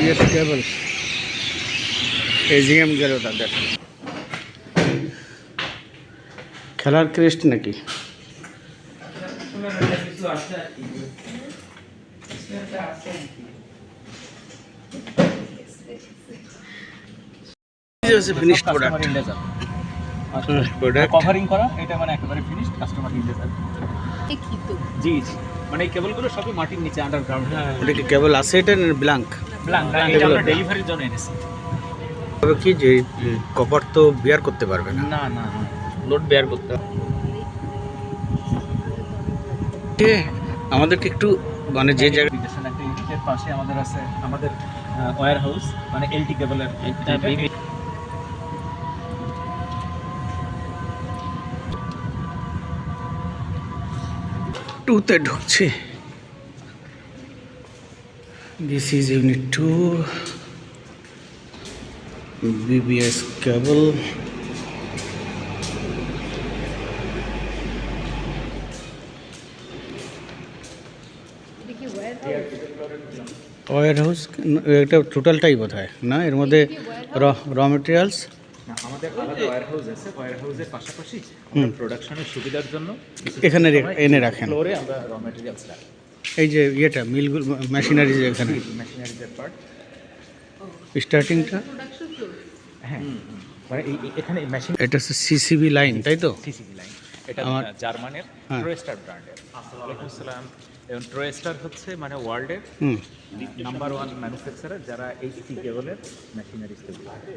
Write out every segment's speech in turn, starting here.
BBS কেবল AGM গেল তাদের খেলার ক্রেস্ট নাকি ফিনিশড প্রোডাক্ট কভারিং করা এটা মানে একেবারে ফিনিশড কাস্টমার ইন্ডিয়া যাবে জি জি মানে এই কেবলগুলো সবই মাটির নিচে আন্ডারগ্রাউন্ড। ওটা কি কেবল আছে এটা ব্ল্যাঙ্ক ব্ল্যাঙ্ক এটা আমরা ডেলিভারির জন্য এনেছি। তবে কি যে কপার তো বিয়ার করতে পারবে না না না লোড বেয়ার করতে হবে। আমাদেরকে একটু মানে যে জায়গায় একটা ইউনিটের পাশে আমাদের আছে আমাদের ওয়্যার হাউস মানে এলটি কেবলের টুতে ঢুকছে। This is unit 2 BBS cable. Warehouse এটা টোটালটাই বোধ হয় না, এর মধ্যে র মেটেরিয়ালস আমাদের আলাদা ওয়্যার হাউস আছে। ওয়্যার হাউসের পাশাপাশি আমরা প্রোডাকশনের সুবিধার জন্য এখানে এনে রাখেন। ফ্লোরে আমরা র ম্যাটেরিয়ালস রাখি। এই যে ইয়েটা মিলগুলো মেশিনারি যে এখানে মেশিনারিজের পার্ট স্টার্টিংটা হ্যাঁ মানে এখানে মেশিন এটা হচ্ছে সিসিবি লাইন তাই তো? সিসিবি লাইন এটা জার্মানের ট্রোয়েস্টার ব্র্যান্ডের। ওয়ালাইকুম আসসালাম। এবং ট্রোয়েস্টার হচ্ছে মানে ওয়ার্ল্ডের নাম্বার 1 ম্যানুফ্যাকচারার যারা এইচটি কেবলের মেশিনারিজ তৈরি করে।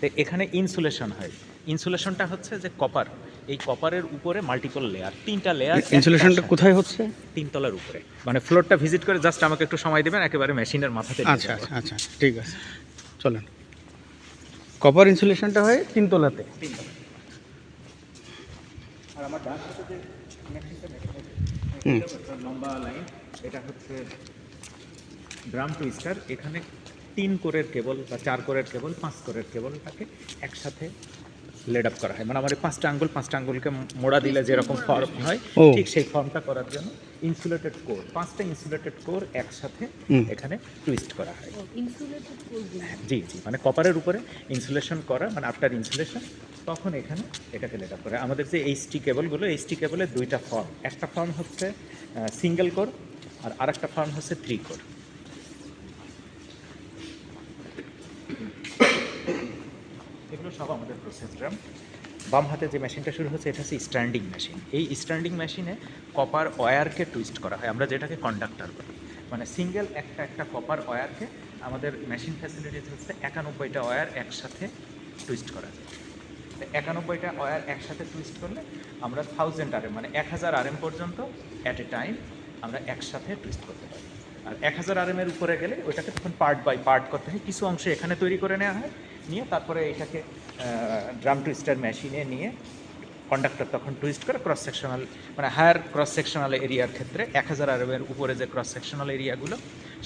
তো এখানে ইনসুলেশন হয়। ইনসুলেশনটা হচ্ছে যে কপার, এই কপারের উপরে মাল্টিপল লেয়ার, 3টা লেয়ার। ইনসুলেশনটা কোথায় হচ্ছে? 3 তলার উপরে। মানে ফ্লোরটা ভিজিট করে জাস্ট আমাকে একটু সময় দেবেন, একেবারে মেশিনের মাথাতে। আচ্ছা আচ্ছা আচ্ছা ঠিক আছে চলেন। কপার ইনসুলেশনটা হয় 3 তলাতে। আর আমার ডান হাতে যে মেশিনটা লম্বা লাইন এটা হচ্ছে ড্রাম টুইস্টার। এখানে 3 কোরের কেবল বা 4 কোরের কেবল 5 কোরের কেবলটাকে একসাথে লেড আপ করা হয়। মানে আমার 5টা আঙ্গুলকে মোড়া দিলে যেরকম ফর্ম হয় ঠিক সেই ফর্মটা করার জন্য ইনসুলেটেড কোর, 5টা ইনসুলেটেড কোর একসাথে এখানে টুইস্ট করা হয়। জি জি মানে কপারের উপরে ইনসুলেশন করা মানে আফটার ইনসুলেশন তখন এখানে এটাকে লেড আপ করে। আমাদের যে এইচটি কেবলগুলো, এইচটি কেবলের 2টা ফর্ম, একটা ফর্ম হচ্ছে সিঙ্গেল কোর আর আরেকটা ফর্ম হচ্ছে 3 কোর। এগুলো সব আমাদের প্রসেস ড্রাম। বাম হাতে যে মেশিনটা শুরু হচ্ছে এটা হচ্ছে স্ট্যান্ডিং মেশিন। এই স্ট্যান্ডিং মেশিনে কপার ওয়্যারকে টুইস্ট করা হয়, আমরা যেটাকে কন্ডাক্টর বলি। মানে সিঙ্গেল একটা কপার ওয়্যারকে আমাদের মেশিন ফ্যাসিলিটিস হচ্ছে 91টা ওয়্যার একসাথে টুইস্ট করা যায়। 91টা ওয়্যার একসাথে টুইস্ট করলে আমরা 1000 RM মানে 1000 RM পর্যন্ত অ্যাট এ টাইম আমরা একসাথে টুইস্ট করতে পারি। আর 1000 RM এর উপরে গেলে ওইটাকে তখন পার্ট বাই পার্ট করতে হয়। কিছু অংশ এখানে তৈরি করে নেওয়া হয়, নিয়ে তারপরে এটাকে ড্রাম টুইস্টার মেশিনে নিয়ে কন্ডাক্টর তখন টুইস্ট করে ক্রস সেকশনাল মানে হায়ার ক্রস সেকশনাল এরিয়ার ক্ষেত্রে 1000 RM এর উপরে যে ক্রস সেকশনাল এরিয়াগুলো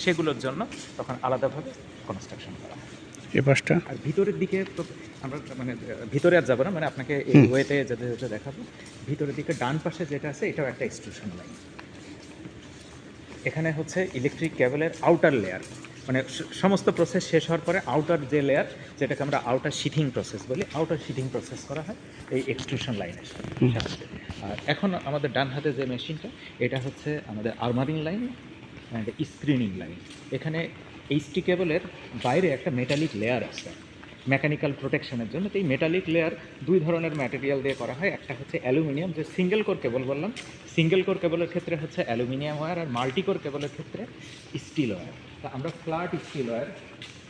সেগুলোর জন্য তখন আলাদাভাবে কনস্ট্রাকশন করা হয়। এই পাশটা আর ভিতরের দিকে তো আমরা মানে ভিতরে আর যাবো না, মানে আপনাকে এই ওয়েতে যেতে যেতে দেখাবো। ভিতরের দিকে ডান পাশে যেটা আছে এটাও একটা এক্সট্রুশন লাইন। এখানে হচ্ছে ইলেকট্রিক কেবলের আউটার লেয়ার, মানে সমস্ত প্রসেস শেষ হওয়ার পরে আউটার যে লেয়ার যেটাকে আমরা আউটার শিথিং প্রসেস বলি, আউটার শিথিং প্রসেস করা হয় এই এক্সট্রুশন লাইনের সাথে। আর এখন আমাদের ডান হাতে যে মেশিনটা এটা হচ্ছে আমাদের আর্মারিং লাইন অ্যান্ড স্ক্রিনিং লাইন। এখানে এইচটি কেবলের বাইরে একটা মেটালিক লেয়ার আছে মেকানিক্যাল প্রোটেকশনের জন্য। তো এই মেটালিক লেয়ার 2 ধরনের ম্যাটেরিয়াল দিয়ে করা হয়। একটা হচ্ছে অ্যালুমিনিয়াম, যে সিঙ্গেল কোর কেবল বললাম, সিঙ্গেল কোর কেবলের ক্ষেত্রে হচ্ছে অ্যালুমিনিয়াম ওয়্যার, আর মাল্টি কোর কেবলের ক্ষেত্রে স্টিল ওয়্যার। তা আমরা ফ্ল্যাট স্টিল ওয়্যার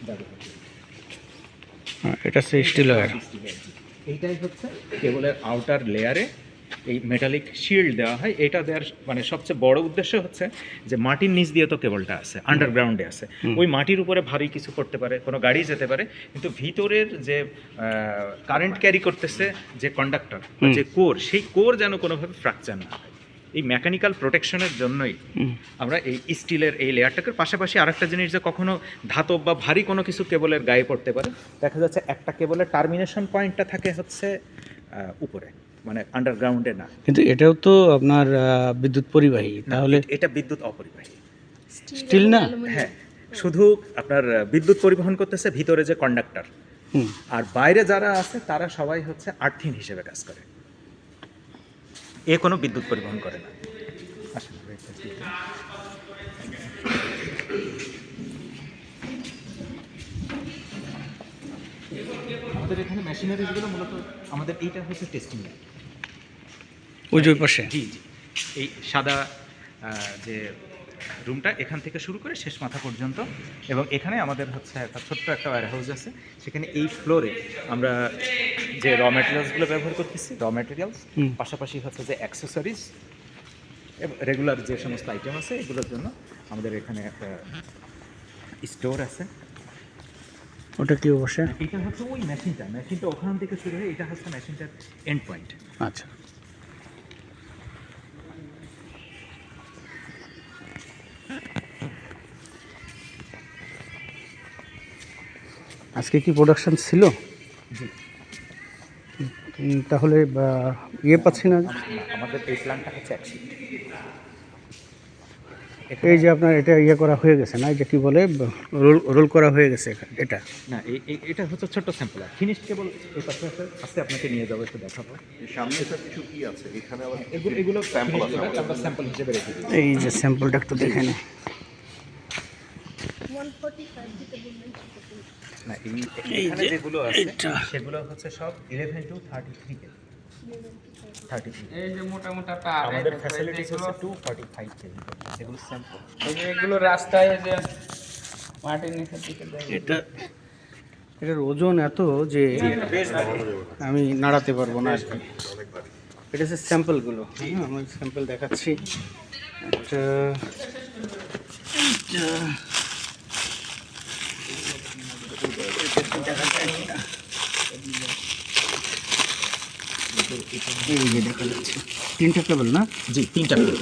ব্যবহার করি। এটা হচ্ছে স্টিল ওয়্যার। এইটাই হচ্ছে কেবলের আউটার লেয়ারে এই মেটালিক শিল্ড দেওয়া হয়। এটা দেওয়ার মানে সবচেয়ে বড় উদ্দেশ্য হচ্ছে যে মাটির নিচ দিয়ে তো কেবলটা আছে, আন্ডারগ্রাউন্ডে আছে, ওই মাটির উপরে ভারী কিছু করতে পারে, কোনো গাড়ি যেতে পারে, কিন্তু ভিতরের যে কারেন্ট ক্যারি করতেছে যে কন্ডাক্টর যে কোর, সেই কোর যেন কোনোভাবে ফ্র্যাকচার না হয়। এই মেকানিক্যাল প্রোটেকশনের জন্যই আমরা এই স্টিলের এই লেয়ারটাকে, পাশাপাশি আরেকটা জিনিস যে কখনো ধাতব বা ভারী কোনো কিছু কেবলের গায়ে পড়তে পারে। দেখা যাচ্ছে একটা কেবলের টার্মিনেশন পয়েন্টটা থাকে হচ্ছে উপরে, মানে আন্ডারগ্রাউন্ডে না। কিন্তু এটাও তো আপনার বিদ্যুৎ পরিবাহী, তাহলে এটা বিদ্যুৎ অপরিবাহী স্টিল না? হ্যাঁ, শুধু আপনার বিদ্যুৎ পরিবহন করতেছে ভিতরে যে কন্ডাক্টর, হুম। আর বাইরে যারা আছে তারা সবাই হচ্ছে আর্থিং হিসেবে কাজ করে, এ কোনো বিদ্যুৎ পরিবহন করে না। আসেন, breakfast দিতে। আমাদের এখানে মেশিনারিজগুলো মূলত আমাদের এইটা হচ্ছে টেস্টিং ল্যাব। ওই যে ওই পাশে। জি জি, এই সাদা যে রুমটা এখান থেকে শুরু করে শেষ মাথা পর্যন্ত, এবং এখানে আমাদের হচ্ছে একটা ছোট্ট একটা ওয়্যার হাউস আছে। সেখানে এই ফ্লোরে আমরা যে র ম্যাটেরিয়ালসগুলো ব্যবহার করতেছি, র ম্যাটেরিয়ালস, হুম। পাশাপাশি হচ্ছে যে অ্যাক্সেসরিজ, রেগুলার যে সমস্ত আইটেম আছে এগুলোর জন্য আমাদের এখানে একটা স্টোর আছে। ওটা কি বসে? এটা হচ্ছে ওই মেশিনটা ওখান থেকে শুরু হয়ে এটা হচ্ছে মেশিনটার এন্ড পয়েন্ট। আচ্ছা। আজকে কি প্রোডাকশন ছিল? জি, তাহলে ইয়ে পাচ্ছি না। আমাদের এই প্ল্যানটা হচ্ছে এক শিফট। এই যে আপনার এটা ইয়ে করা হয়ে গেছে না, এটা কি বলে, রোল রোল করা হয়ে গেছে এটা? না, এটা হচ্ছে ছোট্ট স্যাম্পল, আর ফিনিশড কেবল এই পাশে আছে। আস্তে আপনাকে নিয়ে যাবো, একটু দেখাবো। সামনে এটা কিছু কি আছে এখানে আবার এগুলো স্যাম্পল আছে finished product আমরা স্যাম্পল হিসেবে রেখে দিই। এই যে স্যাম্পলটা একটু দেখে নিই। 145 দিতে বললেন সেটা তো। না, এই এখানে যে যেগুলো আছে এটা। সেগুলো হচ্ছে সব 11 to 33 কেজি। 33 এই যে মোটা মোটা তার আমাদের ফ্যাসিলিটিস হচ্ছে 245 কেজি। এগুলো স্যাম্পল। এগুলো রাস্তায় যে মাটির নিচের দিকে দেয়। এটা এটার ওজন এত যে আমি নাড়াতে পারবো না আর কি। এটা হচ্ছে স্যাম্পলগুলো। আমি স্যাম্পল দেখাচ্ছি। এটা এই যে দেখা যাচ্ছে 3টা কেবল না? জি, 3টা কেবল।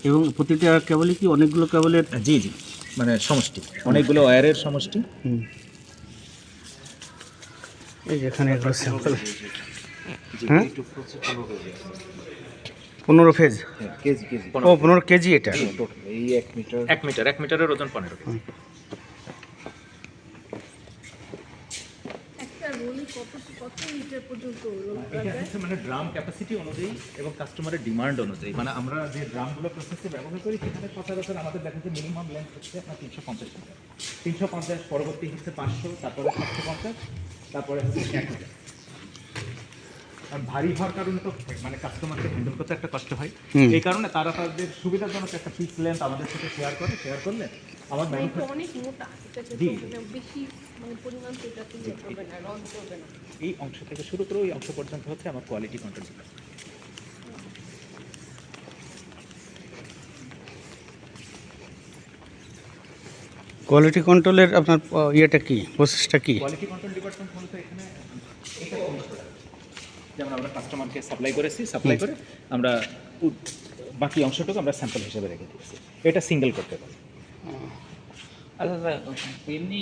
এবং প্রতিটা কেবলই কি অনেকগুলো কেবলের? জি জি, মানে সমষ্টি, অনেকগুলো ওয়্যারের সমষ্টি। হুম। এই যে এখানে এগুলো স্যাম্পল। হ্যাঁ, 15 ফেজ। কেজি ও 15 কেজি এটা। এই 1 মিটার 1 মিটারের ওজন 15 কেজি। একটা রোলে কত লিটার পর্যন্ত রোল করা এটা যায়? হচ্ছে মানে ড্রাম ক্যাপাসিটি অনুযায়ী এবং কাস্টমারের ডিমান্ড অনুযায়ী, মানে আমরা যে ড্রামগুলো প্রসেসে ব্যবহার করি সেখানে সচরাচর আমাদের দেখা যায় মিনিমাম লেন্থ হচ্ছে আপনার 350 মিটার। 350, পরবর্তী হচ্ছে 500, তারপরে 750, তারপরে হচ্ছে 1000। কারণ ভারী হওয়ার কারণে তো মানে কাস্টমারকে হ্যান্ডেল করতে একটা কষ্ট হয়। হুম। এই কারণে তারা তাদের সুবিধাজনক একটা ফিক্স লেন্থ আমাদের সাথে শেয়ার করলে আমার মানে একটু ম্যানুফ্যাকচার অনেক মোটা, এটাতে জি। তো মানে বেশি মানে পরিমাণ তো এটাতে ইয়ে করবে না, রং করবে না। এই অংশ থেকে শুরু করে ওই অংশ পর্যন্ত হচ্ছে আমার কোয়ালিটি কন্ট্রোল ডিপার্টমেন্ট। কোয়ালিটি কন্ট্রোলের আপনার ইয়েটা কি, প্রসেসটা কি? কোয়ালিটি কন্ট্রোল ডিপার্টমেন্ট মূলত এখানে এটা control করে। যেমন আমরা কাস্টমারকে সাপ্লাই করে আমরা বাকি অংশটুকু আমরা স্যাম্পল হিসেবে রেখে দিয়েছি। এটা সিঙ্গেল করতে পারি। আচ্ছা এমনি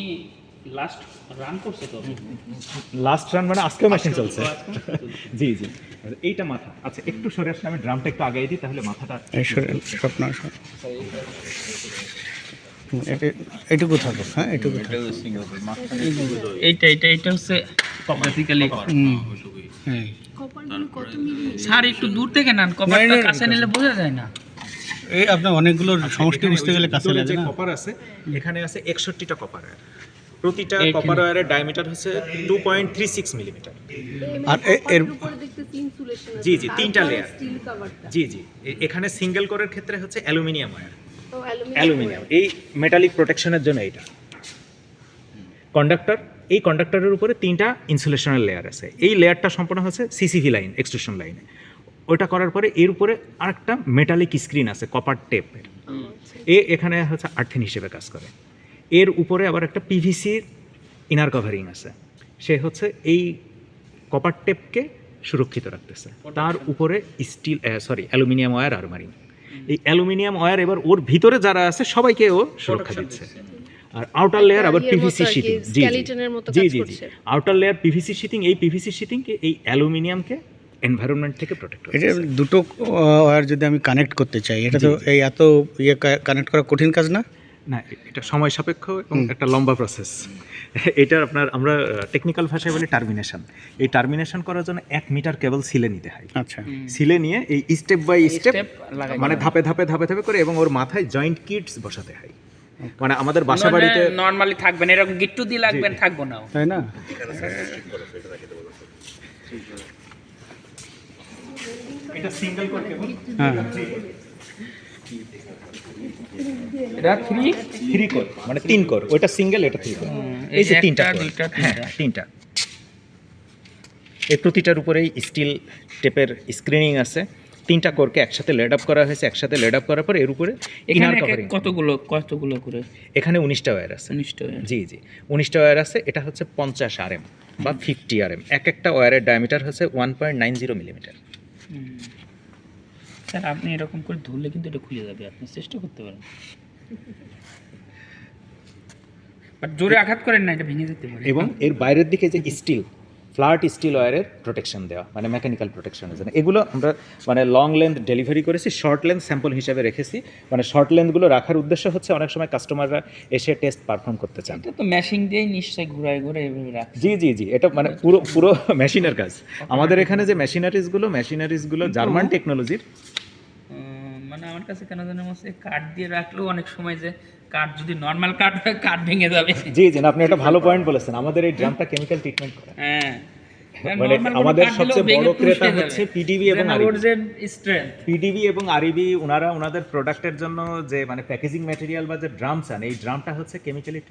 লাস্ট রান করছে তো? লাস্ট রান মানে আজকেও মেশিন চলছে। আজকেও জি জি, এইটা মাথা। আচ্ছা, একটু সরে আসলে আমি ড্রামটা একটু আগে দিই, তাহলে মাথাটা এই স্বপ্ন এইটুকু থাকুক। হ্যাঁ, এইটুকু থাকুক। এইটা হচ্ছে বেসিক্যালি হ্যাঁ। কপারগুলো কত মিলি? স্যার একটু দূর থেকে নেন, কপারটা কাছে নিলে বোঝা যায় না। এই আপনার অনেকগুলো সমষ্টি বুঝতে গেলে কাছে লাগে যে না? কপার আছে, এখানে আছে 61টা কপার ওয়্যার। প্রতিটা এইখানে। কপার ওয়্যারের ডায়ামিটার হচ্ছে 2.36 মিলিমিটার। আর এর উপরে দেখতেছি ইনসুলেশন আছে। জি, জি, তিনটা layer। স্টিল কভারটা। জি জি, এখানে সিঙ্গেল কোরের ক্ষেত্রে হচ্ছে অ্যালুমিনিয়াম ওয়্যার। তো অ্যালুমিনিয়াম এই মেটালিক প্রোটেকশনের জন্য এইটা কন্ডাক্টর। এই কন্ডাক্টরের উপরে 3টা ইনসুলেশনের লেয়ার আছে। এই লেয়ারটা সম্পূর্ণ হচ্ছে সিসিভি লাইন, এক্সট্রুশন লাইনে। ওইটা করার পরে এর উপরে আরেকটা মেটালিক স্ক্রিন আছে কপার টেপের। এখানে হচ্ছে আর্থিন হিসেবে কাজ করে। এর উপরে আবার একটা পিভিসির ইনার কভারিং আছে, সে হচ্ছে এই কপার টেপকে সুরক্ষিত রাখতেছে। তার উপরে অ্যালুমিনিয়াম ওয়্যার আর্মারিং। এই অ্যালুমিনিয়াম ওয়্যার এবার ওর ভিতরে যারা আছে সবাইকে ও সুরক্ষা দিচ্ছে। আর আউটার লেয়ার আবার ইয়ের পিভিসি মতো আর কি, শিটিং। জি skeleton-এর মতো জি কাজ জি জি, করছে। Outer layer PVC sheeting. এই পিভিসি শিটিংকে এই অ্যালুমিনিয়ামকে এনভায়রনমেন্ট থেকে প্রোটেক্ট করে। এটা দুটো ওয়্যার যদি আমি কানেক্ট করতে চাই, এটা তো এই এত ইয়ে কানেক্ট করা কঠিন কাজ না? না, এটা সময় সাপেক্ষ এবং একটা লম্বা প্রসেস। এটা আপনার আমরা টেকনিক্যাল ভাষায় বলি টার্মিনেশন। এই টার্মিনেশন করার জন্য 1 মিটার কেবল সিলে নিতে হয়। আচ্ছা, সিলে নিয়ে এই স্টেপ বাই স্টেপ Step লাগাই মানে ধাপে ধাপে ধাপে ধাপে করে এবং ওর মাথায় জয়েন্ট কিটস বসাতে হয়। মানে আমাদের বাসা বাড়িতে নরমালি থাকবেন এরকম গিট্টু দিয়ে লাগবেন থাকবো না তাই না? এটা সিঙ্গেল কোর কেবল, হ্যাঁ, এটা 3 কোর মানে 3 কোর, ওইটা সিঙ্গেল এটা 3 কোর। এই যে তিনটা একটা, কোর, দুইটা, হ্যাঁ তিনটা। তিনটা। এই প্রতিটার উপরেই স্টিল টেপের স্ক্রিনিং আছে। 3টা কোরকে একসাথে লেড আপ করা হয়েছে। একসাথে লেড আপ করার পর এর উপরে এখানে ইনার কভারিং। কতগুলো করে? এখানে 19টা ওয়্যার আছে। 19টা ওয়্যার। জি জি, 19টা ওয়্যার আছে। এটা হচ্ছে 50 RM বা 50 RM। এক একটা ওয়্যারের ডায়ামিটার হচ্ছে 1.90 মিলিমিটার। স্যার আপনি এরকম করে ধরলে কিন্তু এটা খুলে যাবে, আপনি চেষ্টা করতে পারেন। বাট জোরে আঘাত করেন না, এটা ভেঙে যেতে পারে। এবং এর বাইরের দিকে যে স্টিল ফ্ল্যাট স্টিল ওয়্যারের প্রোটেকশন দেওয়া, মানে মেকানিক্যাল প্রোটেকশনের জন্য। এগুলো আমরা মানে লং লেন্থ ডেলিভারি করেছি, শর্ট লেন্থ স্যাম্পল হিসাবে রেখেছি। মানে শর্ট লেন্থগুলো রাখার উদ্দেশ্য হচ্ছে অনেক সময় কাস্টমাররা এসে টেস্ট পারফর্ম করতে চান। এটা তো মেশিন দিয়েই নিশ্চয়ই ঘুরায় ঘুরে এভাবে রাখছে। জি জি জি, এটা মানে পুরো পুরো মেশিনের কাজ। আমাদের এখানে যে মেশিনারিজগুলো জার্মান টেকনোলজির। মানে আমার কাছে কেন জানি মনে হচ্ছে কাঠ দিয়ে রাখলেও অনেক সময় যে কাঠ যদি নর্মাল কাঠ হয় কাঠ ভেঙে যাবে। জি জি, আপনি একটা ভালো পয়েন্ট বলেছেন। আমাদের এই ড্রামটা কেমিক্যাল ট্রিটমেন্ট করা। হ্যাঁ, মানে আমাদের সবচেয়ে বড় ক্রেতা হচ্ছে পিডিবি এবং পিডিবি এবং আরইবি। ওনারা ওনাদের প্রোডাক্টের জন্য যে মানে প্যাকেজিং ম্যাটেরিয়াল বা যে ড্রাম চান, এই ড্রামটা হচ্ছে কেমিক্যালি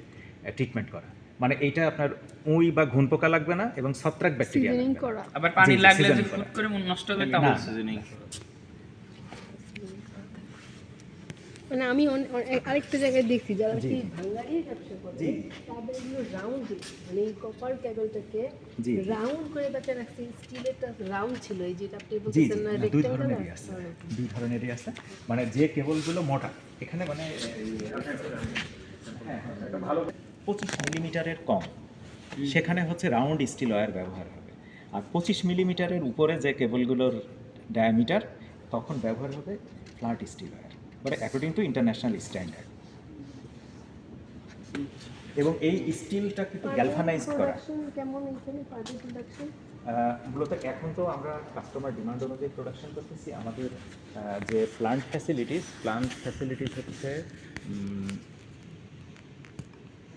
ট্রিটমেন্ট করা। মানে এইটা আপনার উই বা ঘুন পোকা লাগবে না এবং ছত্রাক ব্যাকটেরিয়া সিজনিং লাগবে না। করা। আবার পানি জি, জি, লাগলে season যে করা। ফুট করে মন নষ্ট হবে তা না। মানে আমি আরেকটা জায়গায় দেখছি যারা কি ভাঙ্গারির ব্যবসা করে তাদের এগুলো রাউন্ড, মানে এই কপার কেবলটাকে জি। রাউন্ড করে বেঁচে রাখছে। স্টিলেরটা রাউন্ড ছিল, এই যেটা আপনি জি জি, বলছেন না দুই রেক্ট্যাঙ্গুলার। ধরনেরই আছে, দুই ধরনেরই আছে। মানে যে কেবলগুলো মোটা, এখানে মানে হ্যাঁ, একটা ভালো 25 মিলিমিটারের কম, সেখানে হচ্ছে রাউন্ড স্টিল ওয়্যার ব্যবহার হবে। আর 25 মিলিমিটারের উপরে যে কেবলগুলোর ডায়ামিটার, তখন ব্যবহার হবে ফ্ল্যাট স্টিল ওয়্যার, মানে অ্যাকর্ডিং টু ইন্টারন্যাশনাল স্ট্যান্ডার্ড। এবং এই স্টিলটা কিন্তু গ্যালভানাইজ করা। কেমন এখানে পার্টি প্রোডাকশন? মূলত এখন তো আমরা কাস্টমার ডিমান্ড অনুযায়ী প্রোডাকশন করতেছি। আমাদের যে প্লান্ট ফ্যাসিলিটিস হচ্ছে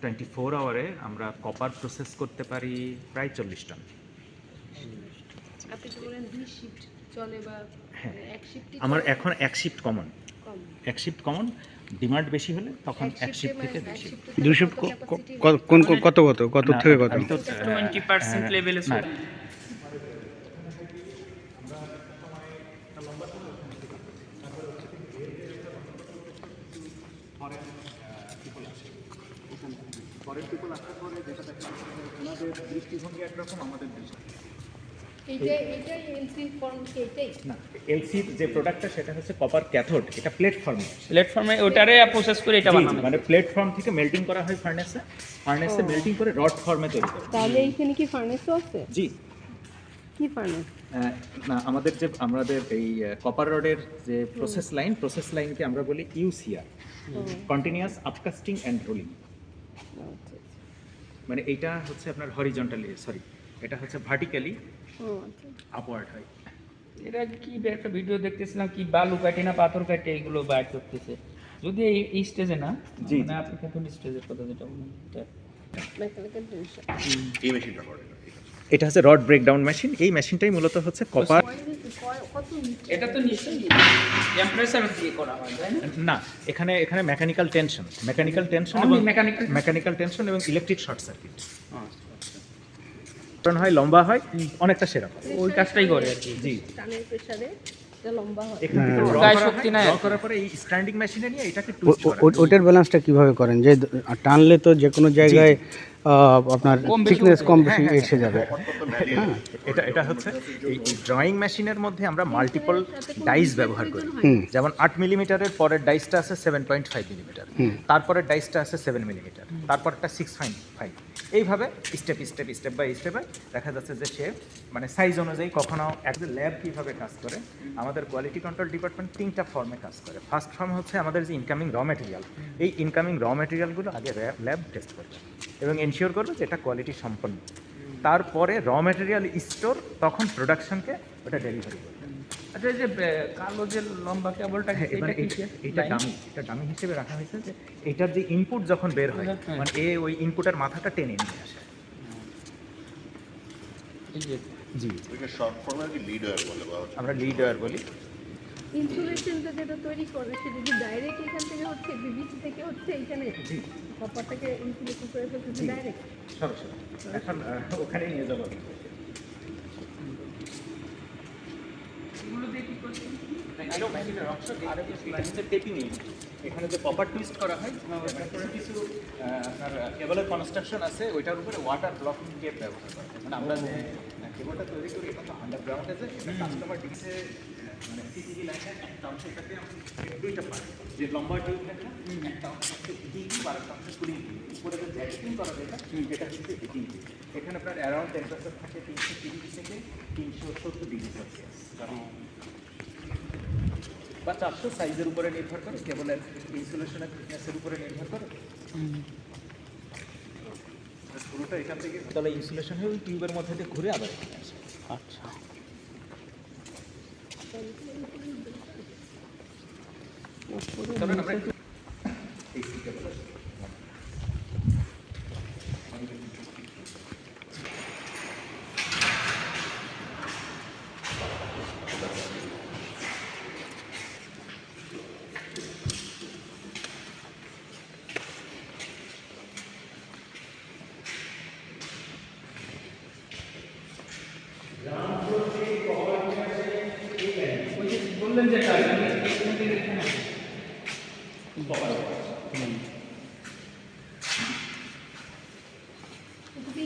24 আওয়ারে আমরা কপার প্রসেস করতে পারি প্রায় 40 টন। আপনি তো বলেন 2 শিফট চলে বা হ্যাঁ, এক শিফটই আমার এখন এক শিফট কমন, কম। এক শিফট কমন। ডিমান্ড বেশি হলে তখন এক শিফট থেকে এক 2 শিফট। শিফটে 2 শিফট কত থেকে কত? আমি তো 20% লেভেলে না, এইটাই এন্ট্রি ফর্ম এটাই। না, এলসি যে প্রোডাক্টটা সেটা হচ্ছে কপার ক্যাথোড, এটা প্ল্যাটফর্মে। প্ল্যাটফর্মে ওটারে প্রসেস করে এটা বানানো। মানে প্ল্যাটফর্ম থেকে মেল্টিং করা হয় ফার্নেসে, ফার্নেসে মেল্টিং করে রড ফর্মে তৈরি করা হয়। তাহলে এইখানে কি ফার্নেসও আছে? জি, কি ফার্নেস? না আমাদের এই কপার রডের যে প্রসেস লাইনকে আমরা বলি ইউসিআর, কন্টিনিউয়াস আপকাস্টিং অ্যান্ড রোলিং। মানে এইটা হচ্ছে আপনার হরিজন্টালি, এটা হচ্ছে ভার্টিক্যালি আপওয়ার্ড হয়। এটা কি একটা ভিডিও দেখতেছিলাম, কি বালু কাটে না পাথর কাটে এগুলো বাইর করতেছে। যদি এই স্টেজে না, জি, মানে আপনি কোন স্টেজের কথা যেটা বলেন এটা মেকানিক্যাল টেনশন। এই মেশিনটা করে না, ঠিক আছে। এটা হচ্ছে রড ব্রেকডাউন মেশিন। এই মেশিনটাই মূলত হচ্ছে কপার। কত মিটার? এটা তো নিশ্চয়ই টেম্পারেচার দিয়ে করা হয়, তাই না? না, এখানে মেকানিক্যাল টেনশন Only এবং মেকানিক্যাল টেনশন এবং ইলেকট্রিক শর্ট সার্কিট হয়, লম্বা হয়, অনেকটা সেরকম। ওই কাজটাই করে আর কি। জি, টানের প্রেসারে এটা লম্বা হয়। এখান থেকে draw গায়ে করা শক্তি হয়, নাই draw আর কি। করার পরে এই স্ট্যান্ডিং মেশিনে নিয়ে এটাকে টুইস্ট করা হয়। ওটার ব্যালেন্সটা কিভাবে করেন? যে টানলে তো যে কোনো জায়গায় আপনার কম বেশি থিকনেস হতে কম বেশি এসে যাবে। হ্যাঁ, এটা হচ্ছে এই ড্রয়িং মেশিনের মধ্যে আমরা মাল্টিপল ডাইস ব্যবহার করি। যেমন 8 মিলিমিটারের পরের ডাইসটা আছে 7.5 মিলিমিটার, তারপরের ডাইসটা আছে 7 মিলিমিটার, তারপরটা 6.5, এইভাবে স্টেপ বাই স্টেপে দেখা যাচ্ছে যে সে মানে সাইজ অনুযায়ী কখনো একটা ল্যাব কীভাবে কাজ করে, আমাদের কোয়ালিটি কন্ট্রোল ডিপার্টমেন্ট 3টা ফর্মে কাজ করে। ফার্স্ট ফর্ম হচ্ছে আমাদের যে ইনকামিং র মেটেরিয়াল, এই ইনকামিং র মেটেরিয়ালগুলো আগে ল্যাব টেস্ট করবে এবং এনশিওর করবে যে এটা কোয়ালিটি সম্পন্ন। তারপরে র মেটেরিয়াল স্টোর, তখন প্রোডাকশনকে ওটা ডেলিভারি করবে। আচ্ছা, এই যে কালো যে লম্বা কেবলটা এবার এটা ডামি হিসেবে রাখা হয়েছে যে এটার যে ইনপুট যখন বের হয়, হ্যাঁ। মানে ওই ইনপুটের মাথাটা টেনে নিয়ে আসে। জি ওইটা শর্ট ফর্মে আর কি লিড ওয়্যার বলে বা আমরা লিড ওয়্যার বলি। ইনসুলেশনটা যেটা তৈরি করে সেটা কি ডাইরেক্ট এখান থেকে হচ্ছে, বিবিসি থেকে হচ্ছে এখানে জি কপারটাকে ইনসুলেশন করে ফেলতেছে ডাইরেক্ট? সরাসরি এখন ওখানে নিয়ে যাবো। এগুলো দিয়ে কি করছেন? এখানে যে কপার টুইস্ট করা হয়, তারপরে কিছু আপনার কেবলের কনস্ট্রাকশন আছে, ওইটার উপরে ওয়াটার ব্লকিং টেপ ব্যবহার করা হয়। মানে আমরা যে কেবলটা তৈরি করি এটা তো আন্ডারগ্রাউন্ডে, যে কাস্টমার ডিসে মানে সিসিবি লাইনের একটা অংশ, এটাকে দুইটা পার্ট, যে লম্বা টিউব থাকে না, একটা অংশ হচ্ছে হিটিং টিউব আর একটা অংশ কুলিং টিউব। উপরে যে জ্যাকেটিং করা যেটা, এটা হচ্ছে হিটিং টিউব। এখানে আপনার অ্যারাউন্ড টেম্পারেচার থাকে 330 থেকে 370 ডিগ্রি সেলসিয়াস বা 400, সাইজের উপরে নির্ভর করে, কেবলের ইনসুলেশনের থিকনেসের উপরে নির্ভর করে। পুরোটা এখান থেকে তাহলে ইনসুলেশন হয়ে ওই টিউবের মধ্যে দিয়ে ঘুরে আবার এখানে আসে। আচ্ছা, চলেন আমরা একটু এই কেবল বললেন যে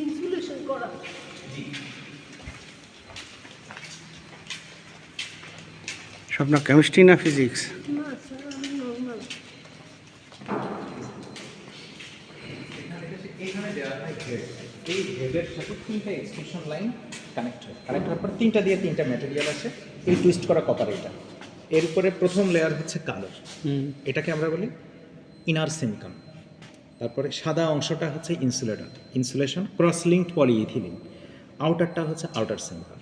ইনসুলেশন করা। স্বপ্ন কেমিস্ট্রি না ফিজিক্স? না স্যার, আমি নর্মাল। এইখানে দেওয়া হয় হেড, এই হেডের সাথে 3টা এক্সট্রুশন লাইন কানেক্ট হয়। কানেক্ট হওয়ার পর 3টা দিয়ে 3টা ম্যাটেরিয়াল আছে। এই টুইস্ট করা কপার, এটা এর উপরে প্রথম লেয়ার হচ্ছে কালো, এটাকে আমরা বলি ইনার সেমিকন। তারপরে সাদা অংশটা হচ্ছে ইনসুলেশন ক্রস লিঙ্কড পলিইথিলিন। আউটারটা হচ্ছে আউটার সেমিকন।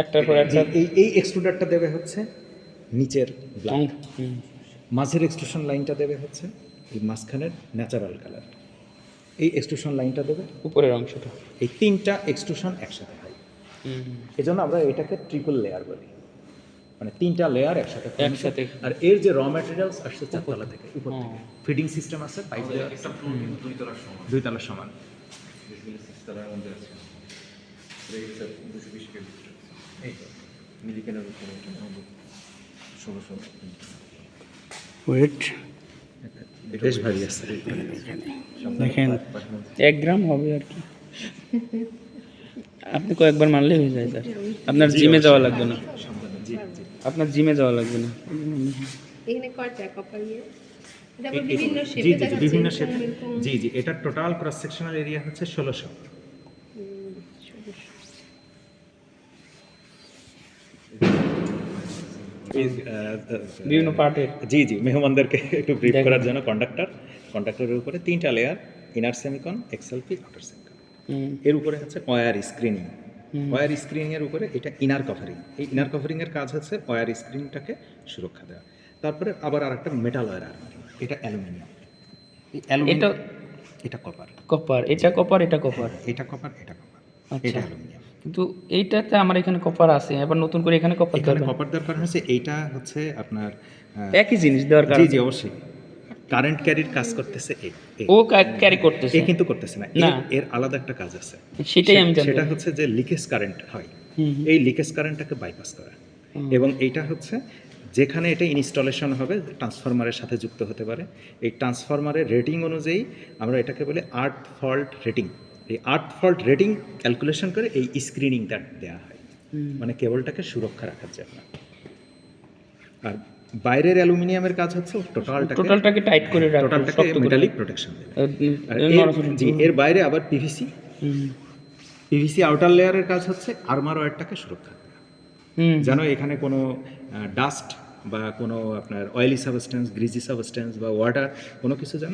একটার পর একটা এই এক্সট্রুডারটা দেবে হচ্ছে নিচের ব্ল্যাক, মাঝের এক্সট্রুশন লাইনটা দেবে হচ্ছে এই মাঝখানের ন্যাচারাল কালার, এই এক্সট্রুশন লাইনটা দেবে উপরের অংশটা। এই 3টা এক্সট্রুশন একসাথে হয়। এই জন্য আমরা এটাকে ট্রিপল লেয়ার বলি, মানে 3টা লেয়ার একসাথে। আর এর যে র ম্যাটেরিয়ালস আসছে 4 তলা থেকে, উপর থেকে ফিডিং সিস্টেম আছে, পাইপ দেওয়া একটা ফ্লোর কিন্তু 2 তলার সমান, 2 তলার সমান। বেসিক্যালি 6 তলার মধ্যে আছে। রেট 220 কেজি এই মিলিকেনের উপরে এটা আমাদের 1600। ওয়েট বেশ ভারী আছে। দেখেন, 1 গ্রাম হবে আর কি। আপনি কয়েকবার মারলেই হয়ে যায় স্যার, আপনার জিমে যাওয়া লাগবে না। আপনার জিমে যাওয়া লাগবে না। এখানে কয়টা কপার ইয়ে? এটা আবার বিভিন্ন জি শেপে জি দেখাচ্ছে, বিভিন্ন এরকম, শেপ। এরকম। জি জি, এটা টোটাল ক্রস সেকশনাল এরিয়া হচ্ছে 1600। বিভিন্ন পার্টের জি জি, মেহমানদেরকে একটু ব্রিফ করার জন্য কন্ডাক্টরের উপরে 3টা layer, inner Semicon, XLPE, outer Semicon. এর উপরে হচ্ছে ওয়্যার স্ক্রিনিং। ওয়্যার স্ক্রিনিং এর উপরে এটা ইনার কভারিং। এই ইনার কভারিং এর কাজ হচ্ছে ওয়্যার স্ক্রিনটাকে সুরক্ষা দেওয়া। তারপরে আবার আরেকটা মেটাল ওয়্যার আর্মারিং, এটা অ্যালুমিনিয়াম। এই অ্যালুমিনিয়াম, এটা কপার, এটা কপার, এটা কপার, এটা কপার, এটা কপার, আচ্ছা। এটা অ্যালুমিনিয়াম। কিন্তু এইটাতে আমার এখানে কপার আছে, এবার নতুন করে এখানে কপার এখানে দরকার। কপার দরকার হচ্ছে, এইটা হচ্ছে আপনার একই জিনিস দেওয়ার জি কারণে জি অবশ্যই কারেন্ট ক্যারির কাজ করতেছে এই। ও ক্যারি করতেছে, এ কিন্তু করতেছে না, না। এর আলাদা একটা কাজ আছে। সেটাই আমি জানি। সেটা হচ্ছে যে লিকেজ কারেন্ট হয়, এই লিকেজ কারেন্টটাকে বাইপাস করা। এবং এইটা হচ্ছে যেখানে এটা ইনস্টলেশন হবে ট্রান্সফরমারের সাথে যুক্ত হতে পারে। এই ট্রান্সফরমারের রেটিং অনুযায়ী আমরা এটাকে বলি আর্থ ফল্ট রেটিং। এই আর্থ ফল্ট রেটিং ক্যালকুলেশন করে এই স্ক্রিনিংটা দেওয়া হয়, মানে কেবলটাকে সুরক্ষা রাখার জন্য। আর বাইরের অ্যালুমিনিয়ামের কাজ হচ্ছে টোটালটাকে টাইট করে রাখবে, টোটালটাকে শক্ত করে। মেটালিক প্রোটেকশন দেবে। আর নড়াচড়া। জি, এর বাইরে আবার হুম, পিভিসি আউটার লেয়ারের কাজ হচ্ছে আর্মার ওয়্যারটাকে সুরক্ষা দেওয়া, হুম, যেন এখানে কোনো ডাস্ট বা কোনো আপনার অয়েলি সাবস্টেন্স, গ্রিজি সাবস্টেন্স বা ওয়াটার কোনো কিছু যেন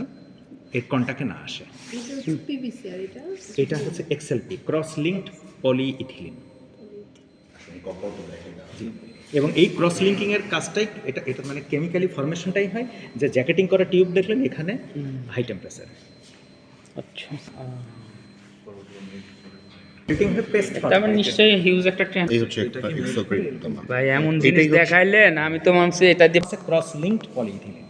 এর কন্ট্যাক্টে না আসে। এটা হচ্ছে পিভিসি আর এটা এটা হচ্ছে এক্সএলপি, ক্রস লিঙ্কড পলিইথিলিন। জি, এবং এই ক্রস লিঙ্কিং এর কাজটাই এটা এটা মানে কেমিক্যালি ফরমেশনটাই হয় যে জ্যাকেটিং করা টিউব দেখলেন এখানে হাই টেম্পারেচার আচ্ছা। মেল্টিং হয়ে পেস্ট তার মানে নিশ্চয়ই হিউজ একটা ট্রেন। এই হচ্ছে একটা এক্সেল প্রিন্ট তোমার ভাই এমন জিনিস দেখাইলেন, আমি তো মানছি এটা দিয়ে ক্রস লিঙ্কড পলিইথিলিন।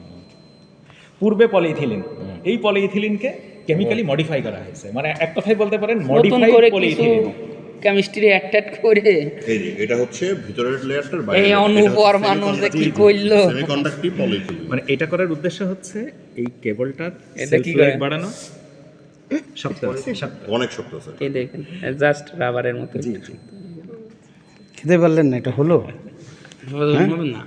পূর্বে পলিইথিলিন, এই পলিইথিলিনকে কেমিক্যালি মডিফাই করা হয়েছে, মানে এক কথায় বলতে পারেন নতুন মডিফাইড করে কিছু পলিইথিলিন। কেমিস্ট্রি অ্যাটাচ করে এই যে এটা হচ্ছে ভিতরের লেয়ারটার এই অণু পরমাণু যে কি করলো। সেমিকন্ডাক্টিভ পলিইথিলিন। মানে এটা করার উদ্দেশ্য হচ্ছে এই কেবলটার এটা সেলফ কি লাইফ করে? বাড়ানো, শক্ত আছে, শক্ত। অনেক শক্ত স্যার। এই দেখেন জাস্ট রাবারের মতো। জি জি। খেতে পারলেন না, এটা হলো? হবে না।